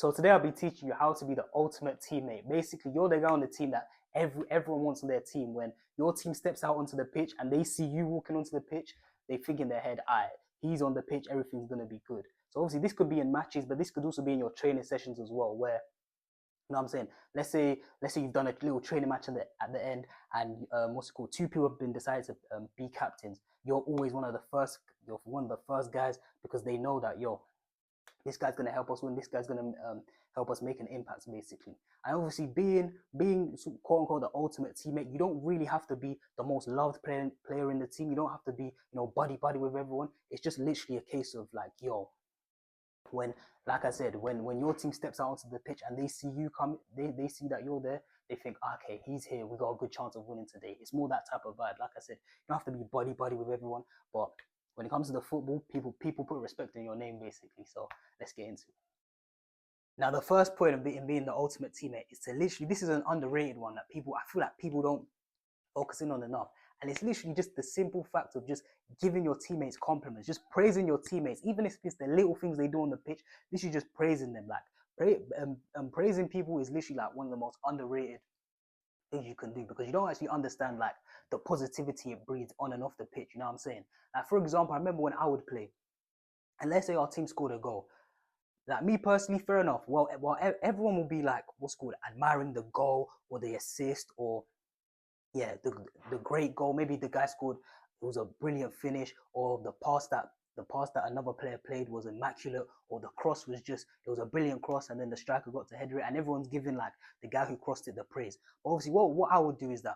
So today I'll be teaching you how to be the ultimate teammate. Basically, you're the guy on the team that everyone wants on their team. When your team steps out onto the pitch and they see you walking onto the pitch, they think in their head, "Alright, he's on the pitch, everything's gonna be good." So obviously this could be in matches, but this could also be in your training sessions as well, where you know what I'm saying? Let's say you've done a little training match at the end, and what's it called? Two people have been decided to be captains. You're always one of the first. You're one of the first guys because they know that this guy's gonna help us win. This guy's gonna help us make an impact, basically. And obviously, being quote unquote the ultimate teammate, you don't really have to be the most loved player in the team. You don't have to be buddy with everyone. It's just literally a case of like when, like I said, when your team steps out onto the pitch and they see you come, they see that you're there, they think, okay, he's here, we got a good chance of winning today. It's more that type of vibe. Like I said, you don't have to be buddy with everyone, but when it comes to the football, people put respect in your name, basically. So let's get into it. Now, the first point of being the ultimate teammate is to literally, this is an underrated one that I feel like people don't focus in on enough. And it's literally just the simple fact of just giving your teammates compliments, just praising your teammates, even if it's the little things they do on the pitch, literally just praising them. Like praising people is literally like one of the most underrated things you can do, because you don't actually understand like the positivity it breeds on and off the pitch. You know what I'm saying? Like, for example, I remember when I would play, and let's say our team scored a goal. Like, me personally, fair enough. Well, everyone will be like, what's called, admiring the goal or the assist, or yeah, the great goal. Maybe the guy scored, it was a brilliant finish, or the pass that another player played was immaculate, or the cross was just, it was a brilliant cross, and then the striker got to header it, and everyone's giving like the guy who crossed it the praise. But obviously, what I would do is that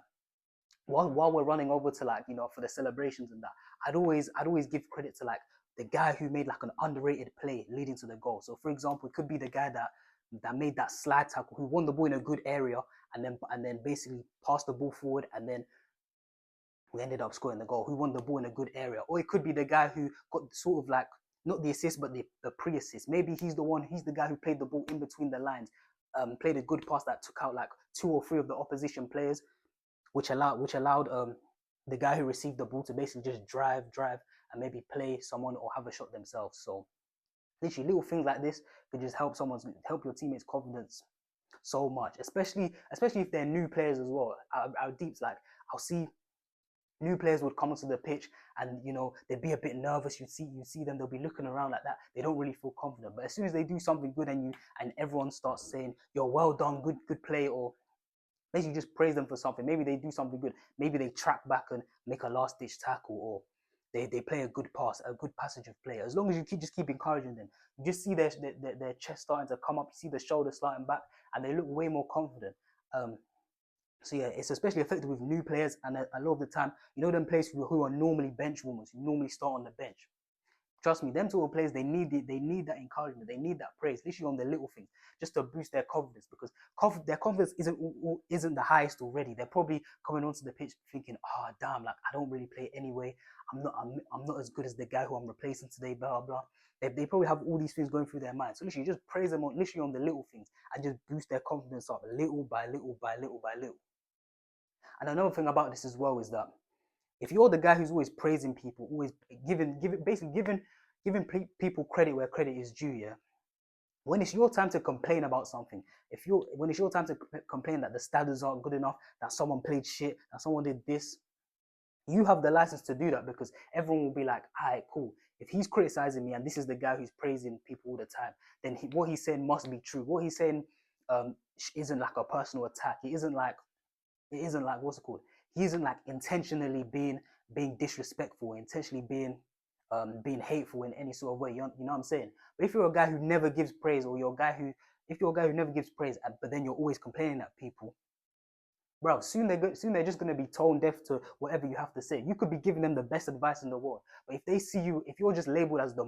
while we're running over to, like, for the celebrations and that, I'd always give credit to like the guy who made like an underrated play leading to the goal. So for example, it could be the guy that made that slide tackle, who won the ball in a good area, and then basically passed the ball forward, and then we ended up scoring the goal, who won the ball in a good area. Or it could be the guy who got sort of like, not the assist, but the pre-assist. Maybe he's the guy who played the ball in between the lines, played a good pass that took out like two or three of the opposition players, which allowed the guy who received the ball to basically just drive, and maybe play someone or have a shot themselves. So literally little things like this could just help your teammates' confidence so much, especially if they're new players as well. Our deeps, like, I'll see new players would come onto the pitch, and they'd be a bit nervous. You see them, they'll be looking around like that. They don't really feel confident. But as soon as they do something good, and everyone starts saying, "Yo, well done, good play," or basically just praise them for something. Maybe they do something good. Maybe they track back and make a last ditch tackle, or they play a good pass, a good passage of play. As long as you keep encouraging them, you just see their chest starting to come up. You see the shoulders starting back, and they look way more confident. So yeah, it's especially effective with new players, and a lot of the time, them players who are normally bench warmers, who normally start on the bench. Trust me, them sort of players, they need it. They need that encouragement. They need that praise, literally on the little things, just to boost their confidence, because their confidence isn't the highest already. They're probably coming onto the pitch thinking, "Oh damn, like, I don't really play anyway. I'm not as good as the guy who I'm replacing today." Blah blah. They probably have all these things going through their mind. So literally, just praise them literally on the little things, and just boost their confidence up little by little by little by little. And another thing about this as well is that if you're the guy who's always praising people, always giving people credit where credit is due, yeah. When it's your time to complain about something, when it's your time to complain that the standards aren't good enough, that someone played shit, that someone did this, you have the license to do that, because everyone will be like, "Alright, cool. If he's criticizing me and this is the guy who's praising people all the time, then what he's saying must be true. What he's saying isn't like a personal attack. It isn't like what's it called? He isn't like intentionally being disrespectful, intentionally being hateful in any sort of way. You know what I'm saying? But if you're a guy who never gives praise, or if you're a guy who never gives praise, but then you're always complaining at people, bro, soon they're just gonna be tone deaf to whatever you have to say. You could be giving them the best advice in the world, but if they see you, if you're just labeled as the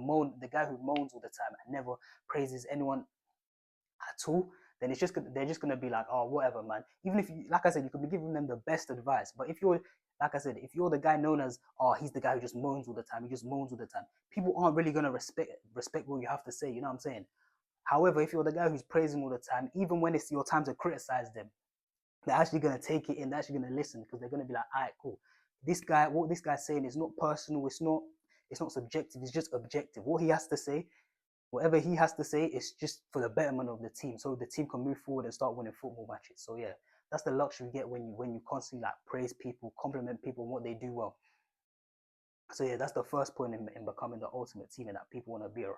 guy who moans all the time and never praises anyone at all, then they're just gonna be like, "Oh, whatever, man." Even if like I said, you could be giving them the best advice, but if you're, like I said, if you're the guy known as, "Oh, he's the guy who just moans all the time," he just moans all the time, people aren't really gonna respect what you have to say. You know what I'm saying? However, if you're the guy who's praising all the time, even when it's your time to criticize them, they're actually gonna take it in. They're actually gonna listen, because they're gonna be like, "All right, cool. What this guy's saying is not personal. It's not subjective. It's just objective. What he has to say, Whatever he has to say is just for the betterment of the team, so the team can move forward and start winning football matches. So yeah, that's the luxury you get when you constantly like praise people, compliment people on what they do well. So yeah, that's the first point in becoming the ultimate teammate that people want to be around.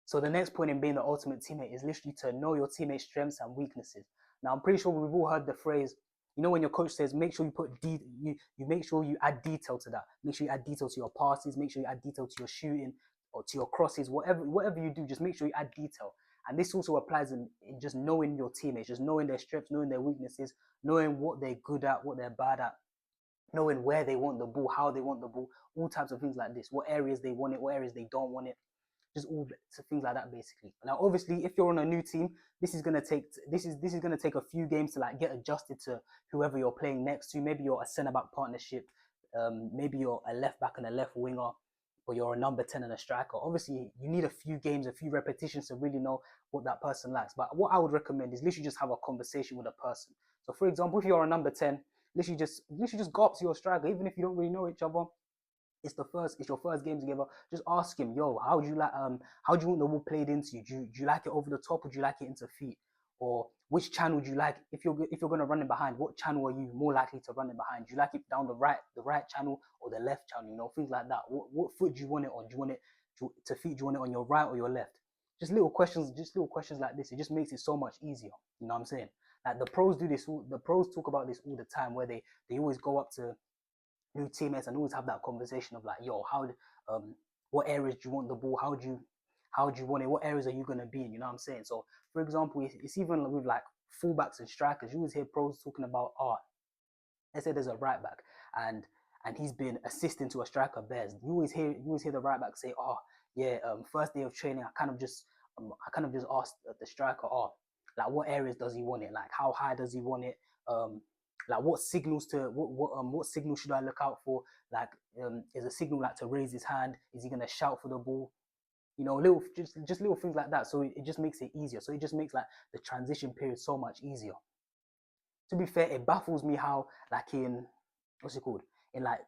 So the next point in being the ultimate teammate is literally to know your teammates' strengths and weaknesses. Now I'm pretty sure we've all heard the phrase, you know, when your coach says, make sure you put you make sure you add detail to that. Make sure you add detail to your passes. Make sure you add detail to your shooting or to your crosses. Whatever you do, just make sure you add detail. And this also applies in just knowing your teammates, just knowing their strengths, knowing their weaknesses, knowing what they're good at, what they're bad at, knowing where they want the ball, how they want the ball, all types of things like this. What areas they want it, what areas they don't want it, just all things like that basically. Now obviously if you're on a new team, this is gonna take a few games to like get adjusted to whoever you're playing next to. Maybe you're a centre back partnership, maybe you're a left back and a left winger, or you're a number 10 and a striker. Obviously you need a few games, a few repetitions to really know what that person likes. But what I would recommend is literally just have a conversation with a person. So for example, if you're a number 10, literally just go up to your striker, even if you don't really know each other. It's your first game together. Just ask him, yo, how do you want the ball played into you? Do you like it over the top, or do you like it into feet? Or which channel do you like? If you're gonna run it behind, what channel are you more likely to run it behind? Do you like it down the right channel or the left channel? You know, things like that. What foot do you want it on? Do you want it to feet? Do you want it on your right or your left? Just little questions like this. It just makes it so much easier. You know what I'm saying? Like the pros do this. The pros talk about this all the time, where they always go up to new teammates and always have that conversation of like, yo, what areas do you want the ball? How do you want it? What areas are you gonna be in? You know what I'm saying? So for example, it's even with like fullbacks and strikers. You always hear pros talking about let's say there's a right back and he's been assisting to a striker Bears. You always hear the right back say, yeah, first day of training, I kind of just asked the striker, like what areas does he want it? Like how high does he want it? Um, like what signal should I look out for? Like is a signal like to raise his hand? Is he gonna shout for the ball? You know, just little things like that. So it just makes it easier. So it just makes like the transition period so much easier. To be fair, it baffles me how like in what's it called in like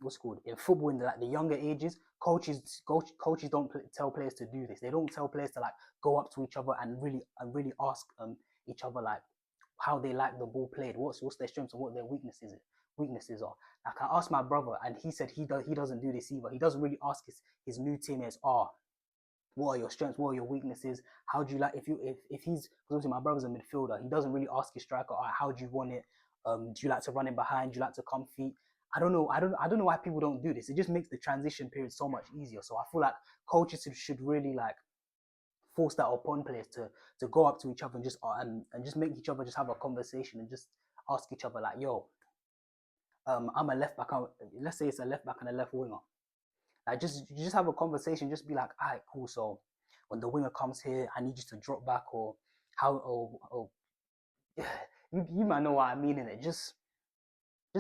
what's it called in football in the younger ages, coaches don't tell players to do this. They don't tell players to like go up to each other and really ask each other like how they like the ball played, what's their strengths and what their weaknesses are. Like I asked my brother, and he said he doesn't do this either. He doesn't really ask his new teammates, what are your strengths, what are your weaknesses, how do you like if he's, because obviously my brother's a midfielder, he doesn't really ask his striker, how do you want it, do you like to run in behind, do you like to come feet. I don't know why people don't do this. It just makes the transition period so much easier. So I feel like coaches should really like force that upon players to go up to each other and just make each other just have a conversation and just ask each other like, yo, I'm a left back, let's say it's a left back and a left winger. Like just have a conversation, just be like, all right, cool. So when the winger comes here, I need you to drop back, or how or you might know what I mean in it. Just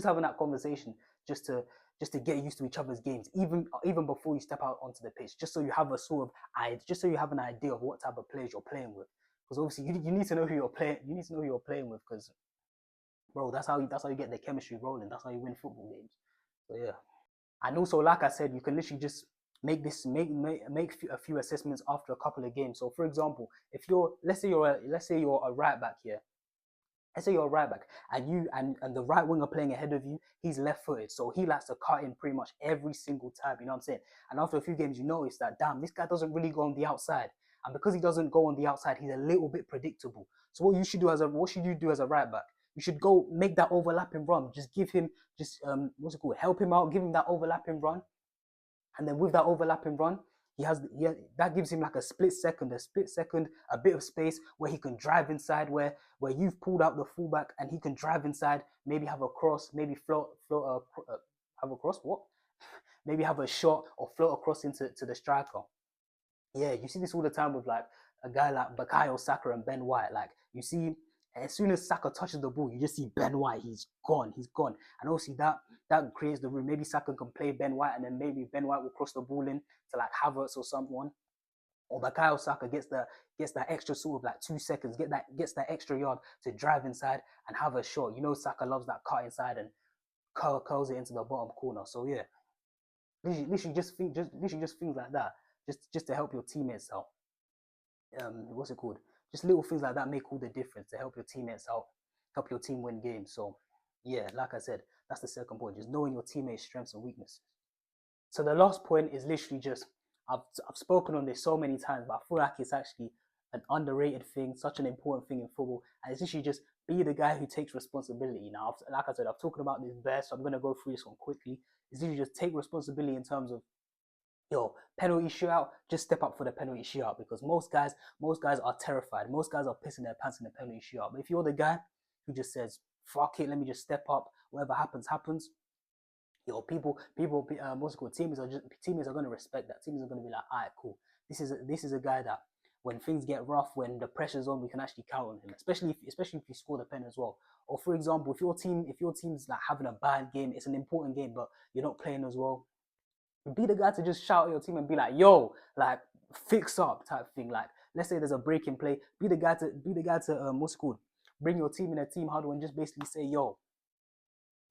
having that conversation just to get used to each other's games, even before you step out onto the pitch, just so you have a sort of just so you have an idea of what type of players you're playing with. Because obviously you need to know who you're playing. You need to know who you're playing with, because bro, that's how you get the chemistry rolling. That's how you win football games. So yeah. And also, like I said, you can literally just make a few assessments after a couple of games. So, for example, if you're let's say you're a right back here. Let's say you're a right back, and the right winger playing ahead of you, he's left-footed, so he likes to cut in pretty much every single time. You know what I'm saying? And after a few games, you notice that damn, this guy doesn't really go on the outside, and because he doesn't go on the outside, he's a little bit predictable. So what should you do as a right back? You should go make that overlapping run. Just give him what's it called? Help him out. Give him that overlapping run, and then with that overlapping run, that gives him like a split second, a bit of space where he can drive inside, where you've pulled out the fullback and he can drive inside, maybe have a cross, maybe have a cross, what? Maybe have a shot or float across into the striker. Yeah, you see this all the time with like a guy like Bukayo Saka and Ben White. Like you see, as soon as Saka touches the ball, you just see Ben White. He's gone. And obviously that creates the room. Maybe Saka can play Ben White, and then maybe Ben White will cross the ball in to like Havertz or someone. Or Bukayo Saka gets that extra sort of like 2 seconds, gets that extra yard to drive inside and have a shot. You know Saka loves that cut inside and curls it into the bottom corner. So yeah, literally just things like that. just to help your teammates out. What's it called? Just little things like that make all the difference to help your teammates out, help your team win games. So yeah, like I said, that's the second point, just knowing your teammates' strengths and weaknesses. So the last point is literally just I've spoken on this so many times, but I feel like it's actually an underrated thing, such an important thing in football, and it's literally just be the guy who takes responsibility. Now, like I said, I've talked about this best, so I'm gonna go through this one quickly. It's literally just take responsibility in terms of yo, penalty shootout, just step up for the penalty shootout because most guys are terrified. Most guys are pissing their pants in the penalty shootout. But if you're the guy who just says, fuck it, let me just step up, whatever happens, happens, yo, what's it called? Teammates are gonna respect that. Teammates are gonna be like, all right, cool. This is a guy that when things get rough, when the pressure's on, we can actually count on him. Especially if you score the pen as well. Or for example, if your team's like having a bad game, it's an important game, but you're not playing as well. Be the guy to just shout at your team and be like, yo, like fix up type thing. Like let's say there's a break in play, be the guy to what's it called? Bring your team in a team huddle and just basically say, yo,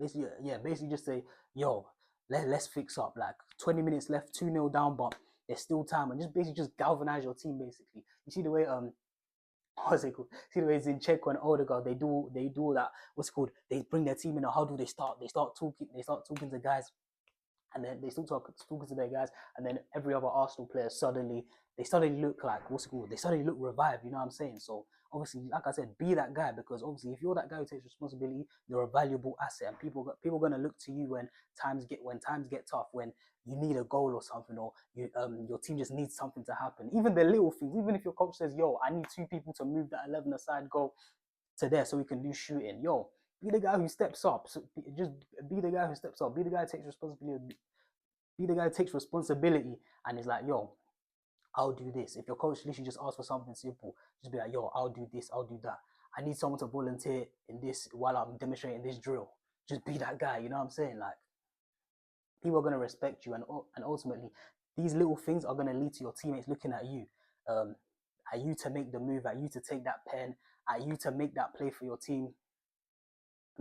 basically just say, yo, let's fix up. Like 20 minutes left, 2-0 down, but there's still time, and just basically just galvanize your team. Basically, you see the way what's it called? See the way Zinchenko and Odegaard they do all that. What's it called? They bring their team in a huddle. They start talking to guys, and then they still talking to their guys, and then every other Arsenal player suddenly look like what's it called? They suddenly look revived. You know what I'm saying? So obviously, like I said, be that guy because obviously, if you're that guy who takes responsibility, you're a valuable asset, and people are gonna look to you when times get tough, when you need a goal or something, or your team just needs something to happen. Even the little things, even if your coach says, "Yo, I need 2 people to move that 11 aside goal to there so we can do shooting," yo, be the guy who steps up. So just be the guy who steps up. Be the guy who takes responsibility. Be the guy who takes responsibility and is like, yo, I'll do this. If your coach literally just asks for something simple, just be like, yo, I'll do this, I'll do that. I need someone to volunteer in this while I'm demonstrating this drill. Just be that guy. You know what I'm saying? Like people are gonna respect you, and ultimately, these little things are gonna lead to your teammates looking um, at you to make the move, at you to take that pen, at you to make that play for your team.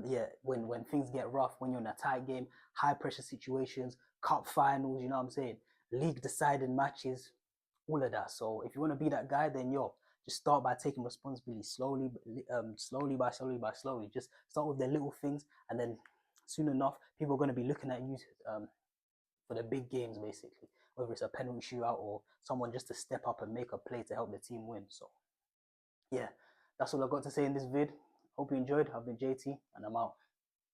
Yeah, when things get rough, when you're in a tight game, high pressure situations, cup finals, you know what I'm saying, league deciding matches, all of that. So if you want to be that guy, then yo, just start by taking responsibility slowly. Just start with the little things, and then soon enough, people are going to be looking at you for the big games, basically. Whether it's a penalty shootout or someone just to step up and make a play to help the team win. So yeah, that's all I got to say in this vid. Hope you enjoyed. I've been JT, and I'm out.